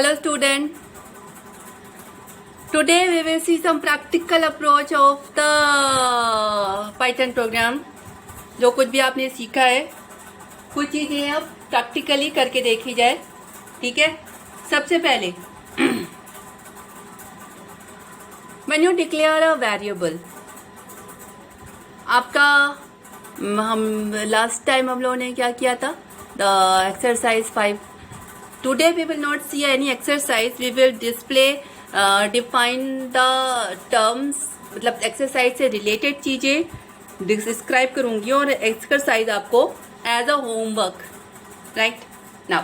Hello student. Today we will see some practical approach of the Python program. जो कुछ भी आपने सीखा है कुछ चीज़ें अब प्रैक्टिकली करके देखी जाए. ठीक है. सबसे पहले when you declare a variable, आपका हम लास्ट टाइम हम लोगों ने क्या किया था, the exercise 5. Today we will not see any exercise. We will display define the terms, मतलब एक्सरसाइज से रिलेटेड चीज़ें डिस्क्राइब करूँगी और एक्सरसाइज आपको as a homework. Right now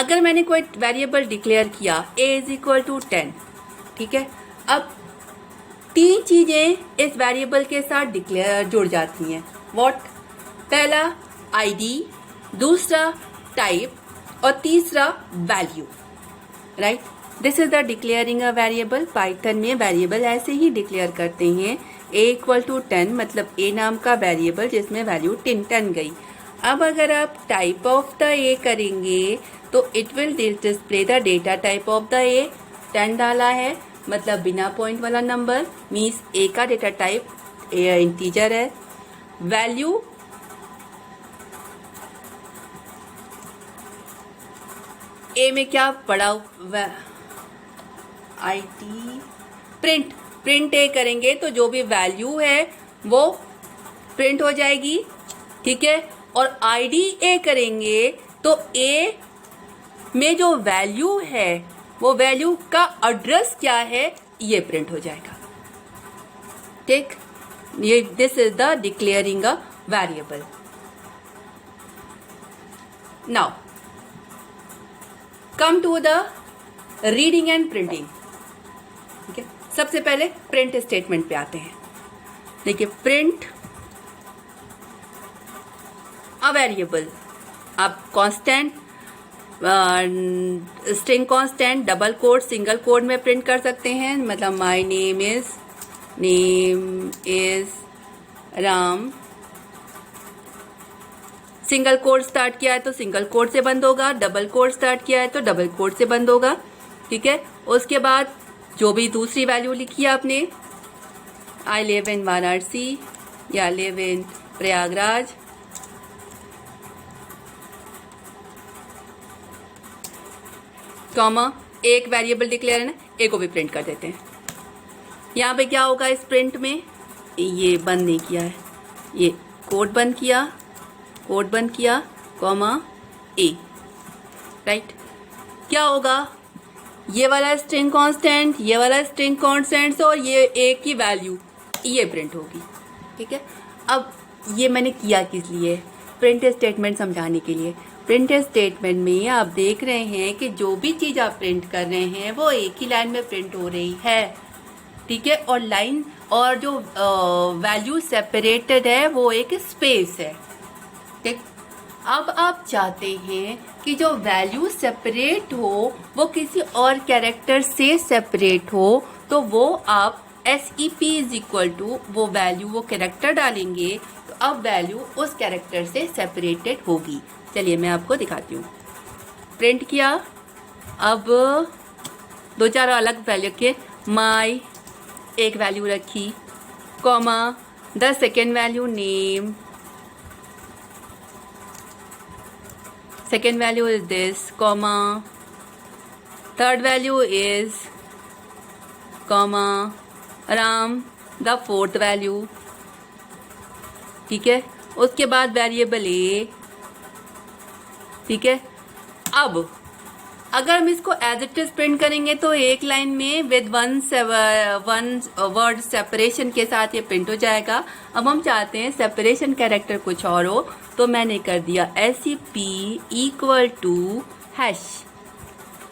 अगर मैंने कोई वेरिएबल डिक्लेयर किया a इज इक्वल टू 10. ठीक है. अब 3 चीज़ें इस वेरिएबल के साथ डिक्लेयर जुड़ जाती हैं. व्हाट? पहला id, दूसरा टाइप और तीसरा value. Right. This is the declaring a variable. Python में वेरिएबल ऐसे ही डिक्लेयर करते हैं. a इक्वल टू 10 मतलब a नाम का वेरिएबल जिसमें वैल्यू 10 गई. अब अगर आप टाइप ऑफ द a करेंगे तो it will display the data type of the a. 10 डाला है मतलब बिना पॉइंट वाला नंबर, मीन्स a का डेटा टाइप इंटीजर है. वैल्यू ए में क्या पड़ा, IT प्रिंट ए करेंगे तो जो भी वैल्यू है वो प्रिंट हो जाएगी. ठीक है. और ID ए करेंगे तो ए में जो वैल्यू है वो वैल्यू का एड्रेस क्या है ये प्रिंट हो जाएगा. ठीक. ये this is the declaring a variable. Now come to the reading and printing. ठीक है. सबसे पहले प्रिंट स्टेटमेंट पे आते हैं. देखिए प्रिंट अ वेरिएबल आप constant, string constant, double quote, single code में प्रिंट कर सकते हैं. मतलब my name is Ram. Single code start किया है तो सिंगल कोड से बंद होगा, डबल कोड स्टार्ट किया है तो डबल कोड से बंद होगा. ठीक है. उसके बाद जो भी दूसरी वैल्यू लिखी है आपने, आई लिव इन वाराणसी या लिव इन प्रयागराज, कॉमा, एक वेरिएबल डिक्लेयर है ना, ए को भी प्रिंट कर देते हैं. यहाँ पे क्या होगा इस प्रिंट में, ये बंद नहीं किया है, ये कोड बंद किया, कॉमा ए. राइट. क्या होगा, ये वाला स्ट्रिंग कांस्टेंट, ये वाला स्ट्रिंग कांस्टेंट और ये ए की वैल्यू ये प्रिंट होगी. ठीक है. अब ये मैंने किया किस लिए, प्रिंट स्टेटमेंट समझाने के लिए. प्रिंट स्टेटमेंट में आप देख रहे हैं कि जो भी चीज़ आप प्रिंट कर रहे हैं वो एक ही लाइन में प्रिंट हो रही है. ठीक है. और लाइन और जो वैल्यू सेपरेटेड है वो एक स्पेस है. ठीक. अब आप चाहते हैं कि जो वैल्यू सेपरेट हो वो किसी और कैरेक्टर से सेपरेट हो, तो वो आप SEP इज इक्वल टू वो वैल्यू वो कैरेक्टर डालेंगे तो अब वैल्यू उस कैरेक्टर से सेपरेटेड होगी. चलिए मैं आपको दिखाती हूँ. प्रिंट किया, अब 2-4 अलग वैल्यू के, माई एक वैल्यू रखी, comma the second value name, second value is this, comma, third value is, comma, Ram, the fourth value. ठीक है. उसके बाद वेरिएबल ए. ठीक है. अब अगर हम इसको एज इट इज प्रिंट करेंगे तो एक लाइन में विद वन वर्ड सेपरेशन के साथ ये प्रिंट हो जाएगा. अब हम चाहते हैं सेपरेशन कैरेक्टर कुछ और हो तो मैंने कर दिया SEP इक्वल टू हैश.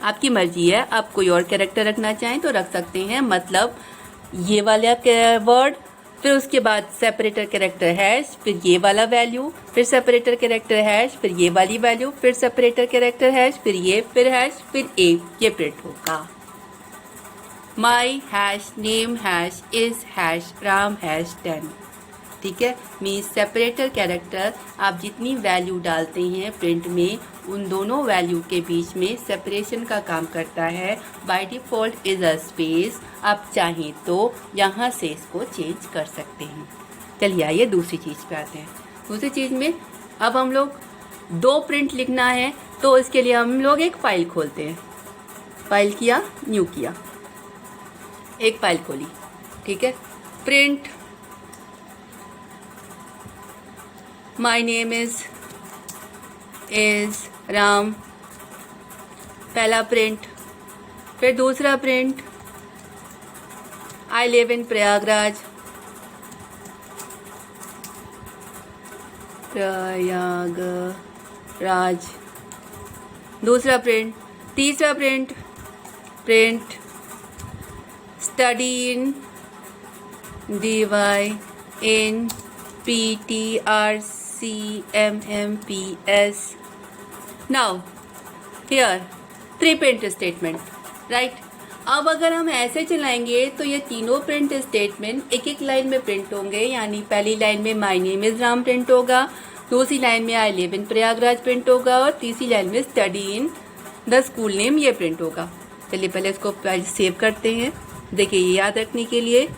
आपकी मर्जी है, आप कोई और कैरेक्टर रखना चाहें तो रख सकते हैं. मतलब ये वाला वर्ड, फिर उसके बाद सेपरेटर कैरेक्टर हैश, फिर ये वाला वैल्यू, फिर सेपरेटर कैरेक्टर हैश, फिर ये वाली वैल्यू, फिर सेपरेटर कैरेक्टर हैश, फिर ये, फिर हैश, फिर ए. ये प्रिंट होगा. My hash name hash is hash Ram hash 10. ठीक है। मीन्स सेपरेटर कैरेक्टर आप जितनी वैल्यू डालते हैं प्रिंट में उन दोनों वैल्यू के बीच में सेपरेशन का काम करता है। By default is a space. आप चाहें तो यहाँ से इसको चेंज कर सकते हैं। चलिए आइए दूसरी चीज़ पे आते हैं। दूसरी चीज़ में अब हम लोग 2 प्रिंट लिखना है तो इसके लिए हम लोग एक फ़ाइल खोलते हैं। फाइल किया, न्यू किया, एक फाइल खोली, ठीक है। Print my name is Ram, पहला प्रिंट। फिर दूसरा print I live in Prayagraj, दूसरा प्रिंट। तीसरा print study in DYNPTRCMMPS। Now here 3 print statement, right. अब अगर हम ऐसे चलाएंगे तो ये तीनों प्रिंट स्टेटमेंट एक एक लाइन में प्रिंट होंगे। यानी पहली लाइन में माई नेम इज राम प्रिंट होगा, दूसरी लाइन में आई लिव इन प्रयागराज प्रिंट होगा और तीसरी लाइन में study in the school name ये प्रिंट होगा। चलिए पहले इसको सेव करते हैं। देखिए ये याद रखने के लिए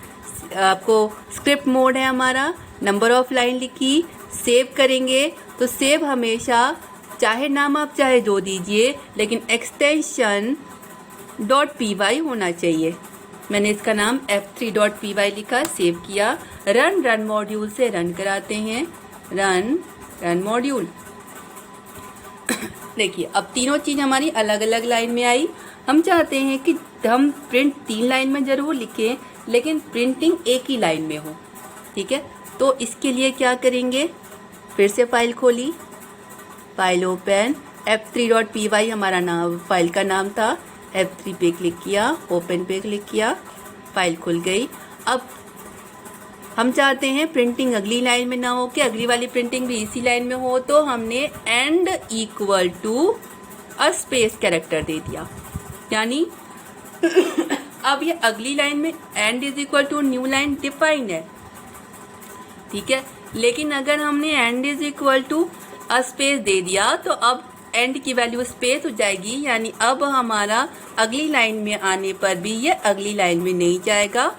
आपको स्क्रिप्ट मोड है हमारा, नंबर ऑफ लाइन लिखी, सेव करेंगे तो सेव हमेशा चाहे नाम आप चाहे जो दीजिए लेकिन एक्सटेंशन .py होना चाहिए। मैंने इसका नाम f3.py लिखा, सेव किया। रन मॉड्यूल से रन कराते हैं, रन मॉड्यूल। देखिए अब तीनों चीज़ हमारी अलग अलग लाइन में आई। हम चाहते हैं कि हम प्रिंट 3 लाइन में ज़रूर लिखें लेकिन प्रिंटिंग एक ही लाइन में हो, ठीक है। तो इसके लिए क्या करेंगे, फिर से फाइल खोली, फाइल ओपन, f3.py हमारा नाम फाइल का नाम था। F3 पे क्लिक किया, ओपन पे क्लिक किया, फाइल खुल गई। अब हम चाहते हैं प्रिंटिंग अगली लाइन में ना हो कि अगली वाली प्रिंटिंग भी इसी लाइन में हो, तो हमने end equal to a space character दे दिया। यानी अब ये अगली लाइन में end is equal to new line defined है, ठीक है। लेकिन अगर हमने end is equal to a space दे दिया तो अब एंड की वैल्यू स्पेस हो जाएगी। यानी अब हमारा अगली लाइन में आने पर भी ये अगली लाइन में नहीं जाएगा।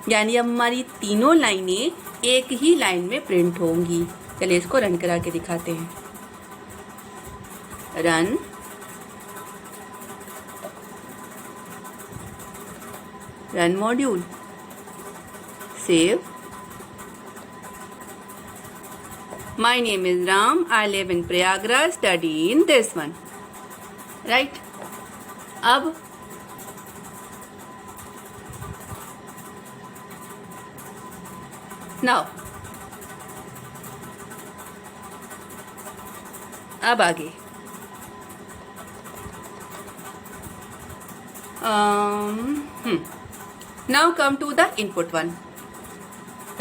यानी अब हमारी तीनों लाइनें एक ही लाइन में प्रिंट होंगी। चलिए इसको रन करा के दिखाते हैं। Run module, save. My name is Ram, I live in Prayagraj, study in this one, right. अब नाउ अब आगे now come to the input one.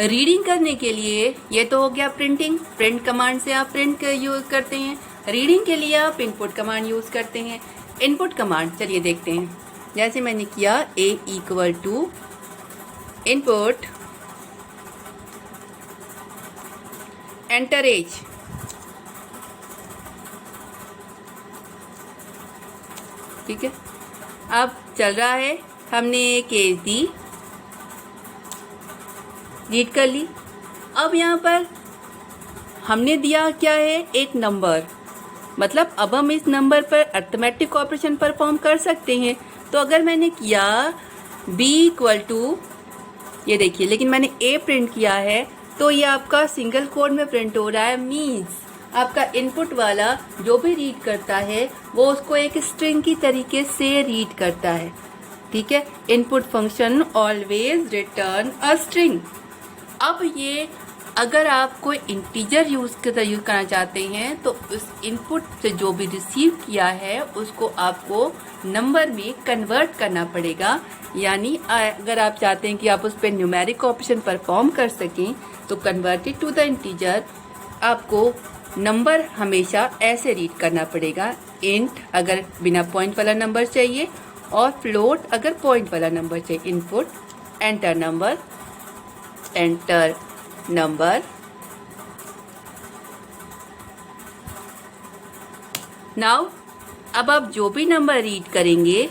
Reading करने के लिए ये तो हो गया प्रिंटिंग, प्रिंट कमांड से आप प्रिंट यूज करते हैं। रीडिंग के लिए आप इनपुट कमांड यूज करते हैं। इनपुट कमांड चलिए देखते हैं। जैसे मैंने किया a equal to input enter age, ठीक है। अब चल रहा है, हमने एक एज दी, रीड कर ली। अब यहाँ पर हमने दिया क्या है, एक नंबर, मतलब अब हम इस नंबर पर अर्थमेटिक ऑपरेशन परफॉर्म कर सकते हैं। तो अगर मैंने किया b इक्वल टू, ये देखिए, लेकिन मैंने a प्रिंट किया है तो ये आपका सिंगल कोड में प्रिंट हो रहा है। मीन्स आपका इनपुट वाला जो भी रीड करता है वो उसको एक स्ट्रिंग की तरीके से रीड करता है, ठीक है। Input function always return a string. अब ये अगर आप कोई इंटीजर यूज करना चाहते हैं तो उस इनपुट से जो भी रिसीव किया है उसको आपको नंबर में कन्वर्ट करना पड़ेगा। यानी अगर आप चाहते हैं कि आप उस पर न्यूमेरिक ऑपरेशन परफॉर्म कर सकें तो कन्वर्टेड टू द इंटीजर आपको नंबर हमेशा ऐसे रीड करना पड़ेगा। इंट अगर बिना पॉइंट वाला नंबर चाहिए और फ्लोट अगर पॉइंट वाला नंबर चाहिए। Input enter number, enter number. Now अब आप जो भी नंबर रीड करेंगे,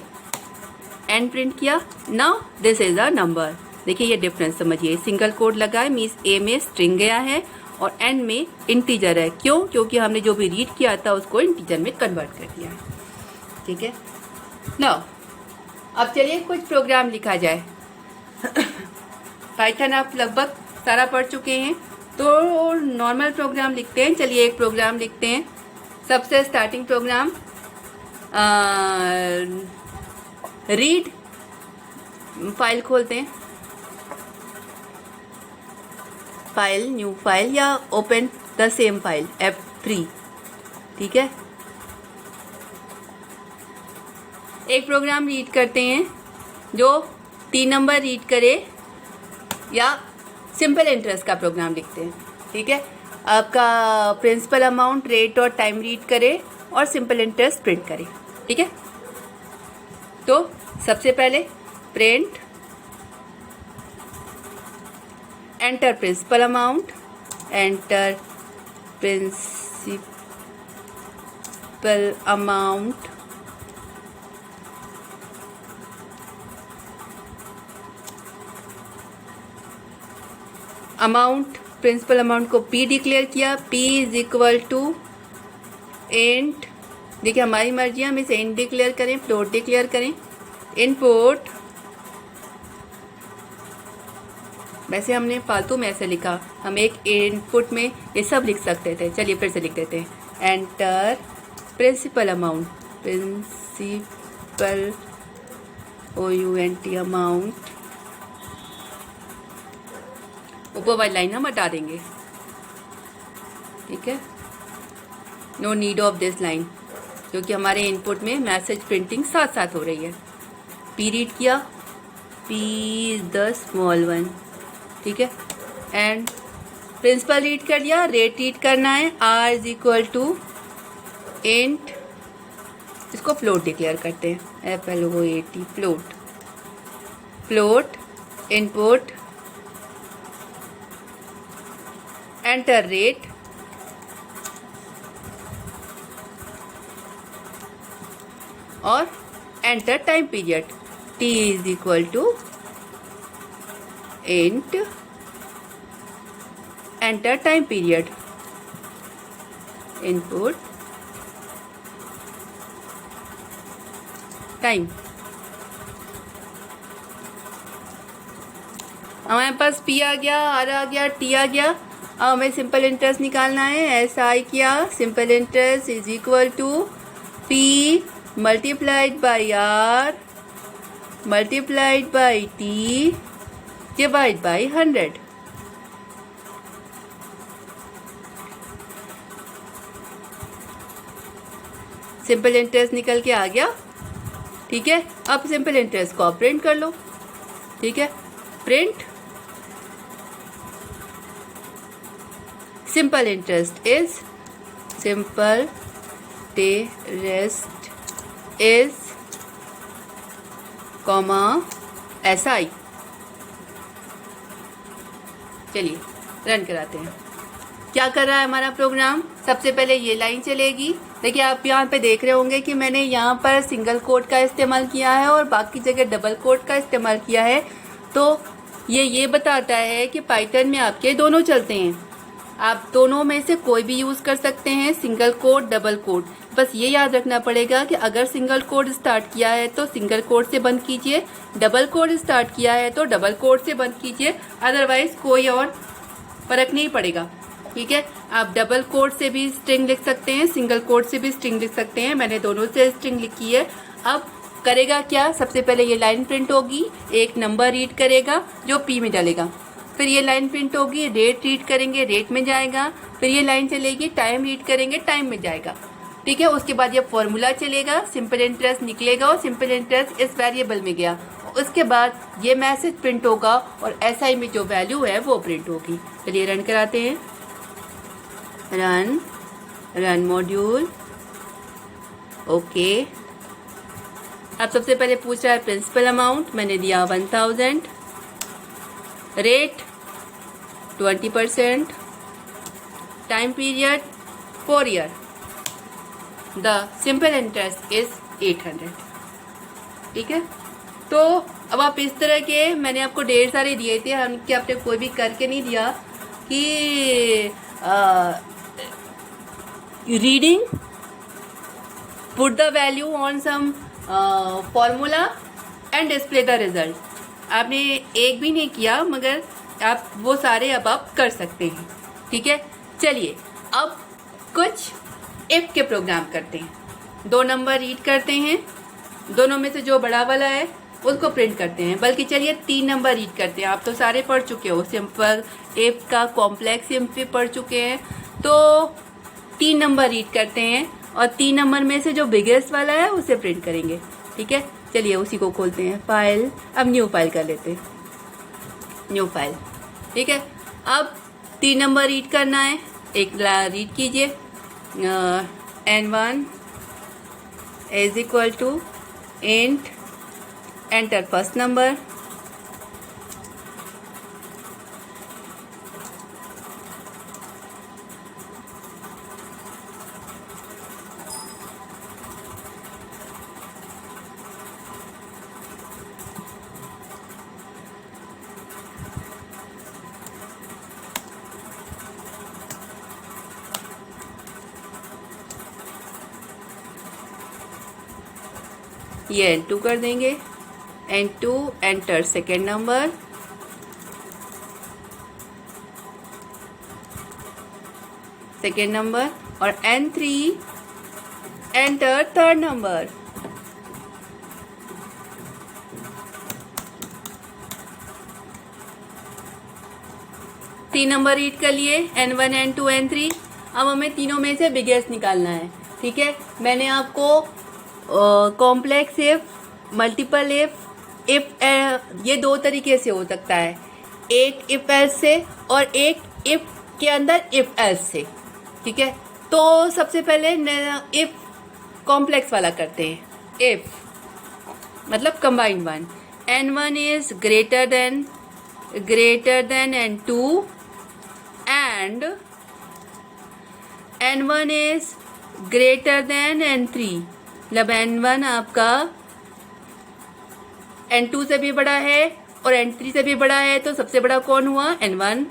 एन प्रिंट किया, now this is a number. देखिए ये डिफरेंस समझिए, सिंगल कोड लगा है मीन्स ए में स्ट्रिंग गया है और एन में इंटीजर है। क्यों? क्योंकि हमने जो भी रीड किया था उसको इंटीजर में कन्वर्ट कर दिया है। ठीक है, नाउ अब चलिए कुछ प्रोग्राम लिखा जाए। पाइथन आप लगभग सारा पढ़ चुके हैं, तो नॉर्मल प्रोग्राम लिखते हैं। चलिए एक प्रोग्राम लिखते हैं। सबसे स्टार्टिंग प्रोग्राम रीड, फाइल खोलते हैं, फाइल, न्यू फाइल या open the same file, F3। ठीक है, एक प्रोग्राम रीड करते हैं जो 3 नंबर रीड करे, या सिंपल इंटरेस्ट का प्रोग्राम लिखते हैं। ठीक है, आपका प्रिंसिपल अमाउंट, रेट और टाइम रीड करे और सिंपल इंटरेस्ट प्रिंट करे। ठीक है, तो सबसे पहले print enter principal amount, enter principal amount, amount, principal amount को P डिक्लेयर किया, P is equal to int. देखिए हमारी मर्जी है, हम इसे इंट डिक्लेयर करें, फ्लोट डिक्लेयर करें। इनपुट, वैसे हमने फालतू में ऐसे लिखा, हम एक इनपुट में ये सब लिख सकते थे। चलिए फिर से लिख देते हैं, enter principal amount, principal OUNT amount, ऊपर वाली लाइन हम हटा देंगे। ठीक है, no need of this line, क्योंकि हमारे इनपुट में मैसेज प्रिंटिंग साथ साथ हो रही है। P रीड किया, P is the small one. ठीक है, एंड प्रिंसिपल रीड कर लिया, रेट रीड करना है, R is equal to int, इसको फ्लोट डिक्लेयर करते हैं, FLOAT, float. Float input enter rate, और enter time period, T is equal to int enter time period, input time. हमारे पास P आ गया, R आ गया, T आ गया। अब हमें सिंपल इंटरेस्ट निकालना है। SI किया, simple interest is equal to P multiplied by R multiplied by T divide by 100। Simple interest निकल के आ गया। ठीक है, अब सिंपल इंटरेस्ट को प्रिंट कर लो। ठीक है, print simple interest is, simple interest is comma SI। चलिए रन कराते हैं। क्या कर रहा है हमारा प्रोग्राम? सबसे पहले ये लाइन चलेगी। देखिए आप यहाँ पे देख रहे होंगे कि मैंने यहाँ पर सिंगल कोट का इस्तेमाल किया है और बाकी जगह डबल कोट का इस्तेमाल किया है। तो ये बताता है कि पाइथन में आपके दोनों चलते हैं, आप दोनों में से कोई भी यूज़ कर सकते हैं, सिंगल कोट डबल कोट। बस ये याद रखना पड़ेगा कि अगर सिंगल कोट स्टार्ट किया है तो सिंगल कोट से बंद कीजिए, डबल कोट स्टार्ट किया है तो डबल कोट से बंद कीजिए, अदरवाइज कोई और फर्क नहीं पड़ेगा। ठीक है, आप डबल कोट से भी स्ट्रिंग लिख सकते हैं, सिंगल कोट से भी स्ट्रिंग लिख सकते हैं। मैंने दोनों से स्ट्रिंग लिखी है। अब करेगा क्या? सबसे पहले ये लाइन प्रिंट होगी, एक नंबर रीड करेगा जो P में डालेगा, फिर ये लाइन प्रिंट होगी, रेट रीड करेंगे, रेट में जाएगा, फिर ये लाइन चलेगी, टाइम रीड करेंगे, टाइम में जाएगा। ठीक है, उसके बाद ये फॉर्मूला चलेगा, सिंपल इंटरेस्ट निकलेगा और सिंपल इंटरेस्ट इस वेरिएबल में गया। उसके बाद ये मैसेज प्रिंट होगा और SI में जो वैल्यू है वो प्रिंट होगी। चलिए रन कराते हैं। Run module. ओके, अब सबसे पहले पूछ रहा है प्रिंसिपल अमाउंट, मैंने दिया 1000। Rate 20%, time period 4 year, the simple interest is 800। ठीक है, तो अब आप इस तरह के, मैंने आपको ढेर सारे दिए थे, हम क्या आपने कोई भी करके नहीं दिया कि reading, put the value on some formula and display the result. आपने एक भी नहीं किया, मगर आप वो सारे अब आप कर सकते हैं। ठीक है, चलिए अब कुछ इफ के प्रोग्राम करते हैं। 2 नंबर रीड करते हैं, दोनों में से जो बड़ा वाला है उसको प्रिंट करते हैं। बल्कि चलिए 3 नंबर रीड करते हैं। आप तो सारे पढ़ चुके हो, सिंपल इफ का कॉम्प्लेक्स इफ भी पढ़ चुके हैं, तो 3 नंबर रीड करते हैं और 3 नंबर में से जो बिगेस्ट वाला है उसे प्रिंट करेंगे। ठीक है, चलिए उसी को खोलते हैं। फाइल, अब न्यू फाइल कर लेते हैं, न्यू फाइल। ठीक है, अब 3 नंबर रीड करना है। एक रीड कीजिए, n1 is equal to int, enter first number, ये n2 कर देंगे, n2 enter second number, second number, और n3 एंटर थर्ड नंबर। तीन नंबर रीड कर लिए, n1 n2 n3। अब हमें तीनों में से बिगेस्ट निकालना है। ठीक है, मैंने आपको कॉम्प्लेक्स इफ, मल्टीपल इफ ये 2 तरीके से हो सकता है, एक इफ एल्स से और एक इफ के अंदर इफ एल्स से। ठीक है, तो सबसे पहले इफ कॉम्प्लेक्स वाला करते हैं। इफ मतलब combined one, n1 is greater than n2 and n1 is greater than n3। मतलब n1 आपका n2 से भी बड़ा है और n3 से भी बड़ा है, तो सबसे बड़ा कौन हुआ? n1।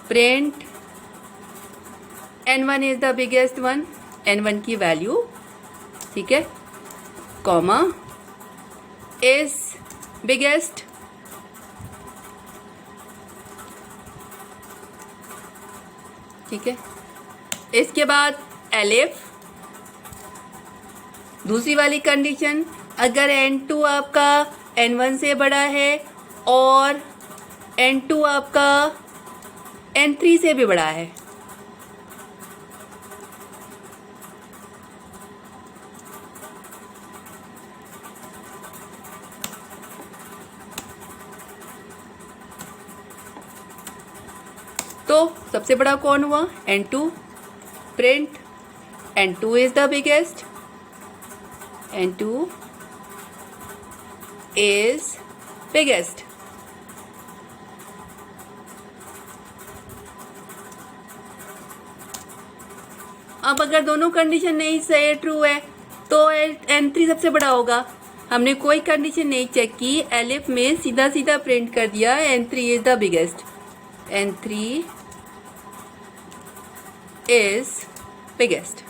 Print n1 is the biggest one, n1 की वैल्यू, ठीक है, कॉमा इज बिगेस्ट, ठीक है। इसके बाद एलिफ, दूसरी वाली कंडीशन, अगर n2 आपका n1 से बड़ा है और n2 आपका n3 से भी बड़ा है, तो सबसे बड़ा कौन हुआ? n2। Print n2 is the biggest, n2 is biggest। अब अगर दोनों कंडीशन नहीं सही ट्रू है तो n3 सबसे बड़ा होगा। हमने कोई कंडीशन नहीं चेक की, एलिफ में सीधा सीधा प्रिंट कर दिया n3 is the biggest, n3 is biggest।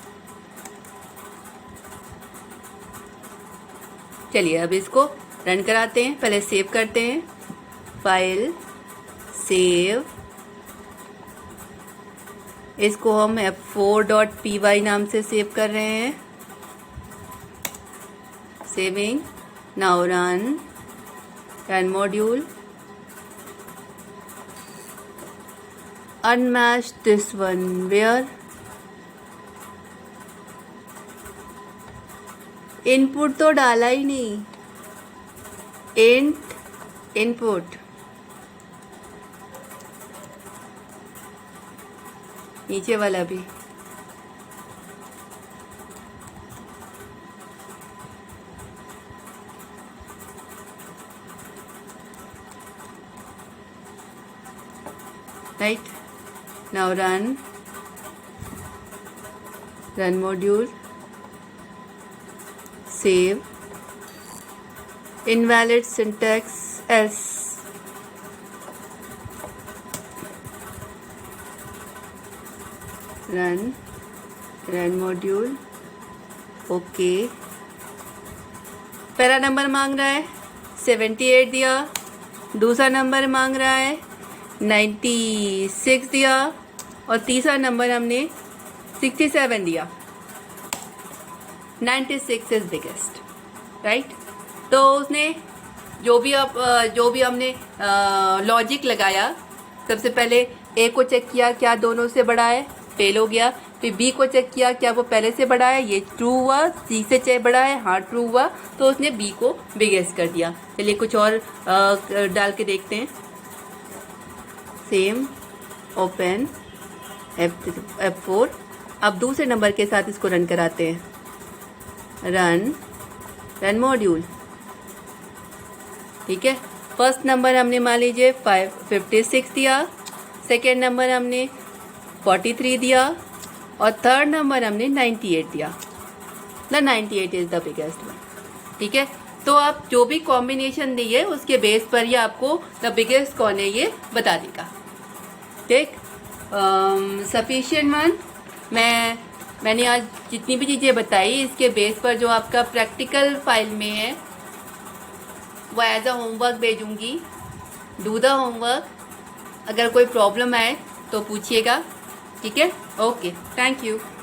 चलिए अब इसको रन कराते हैं। पहले सेव करते हैं, फाइल, सेव, इसको हम f4.py नाम से सेव कर रहे हैं। Saving, now run module, unmatch this one where input तो डाला ही नहीं, इंट इनपुट, नीचे वाला भी, right? Now run module, save, invalid syntax else, run module, okay. पहला नंबर मांग रहा है 78 दिया, दूसरा नंबर मांग रहा है 96 दिया, और तीसरा नंबर हमने 67 दिया। 96 इज बिगेस्ट, राइट? तो उसने जो भी हमने लॉजिक लगाया, सबसे पहले ए को चेक किया क्या दोनों से बड़ा है, फेल हो गया। फिर बी को चेक किया क्या वो पहले से बड़ा है, ये ट्रू हुआ। सी से चेक बड़ा है, हाँ ट्रू हुआ, तो उसने बी को बिगेस्ट कर दिया। चलिए कुछ और डाल के देखते हैं। Same, open F4। अब दूसरे नंबर के साथ इसको रन कराते हैं। रन मॉड्यूल, ठीक है। फर्स्ट नंबर हमने मान लीजिए 56 दिया, सेकेंड नंबर हमने 43 दिया, और थर्ड नंबर हमने 98 दिया। The 98 is the biggest one, ठीक है। तो आप जो भी कॉम्बिनेशन दिए उसके बेस पर ये आपको द बिगेस्ट कौन है ये बता देगा, ठीक। सफिशिएंट वन, मैंने आज जितनी भी चीज़ें बताई इसके बेस पर जो आपका प्रैक्टिकल फाइल में है वो एज अ होमवर्क भेजूंगी। डू द होमवर्क, अगर कोई प्रॉब्लम आए तो पूछिएगा, ठीक है। Okay, thank you.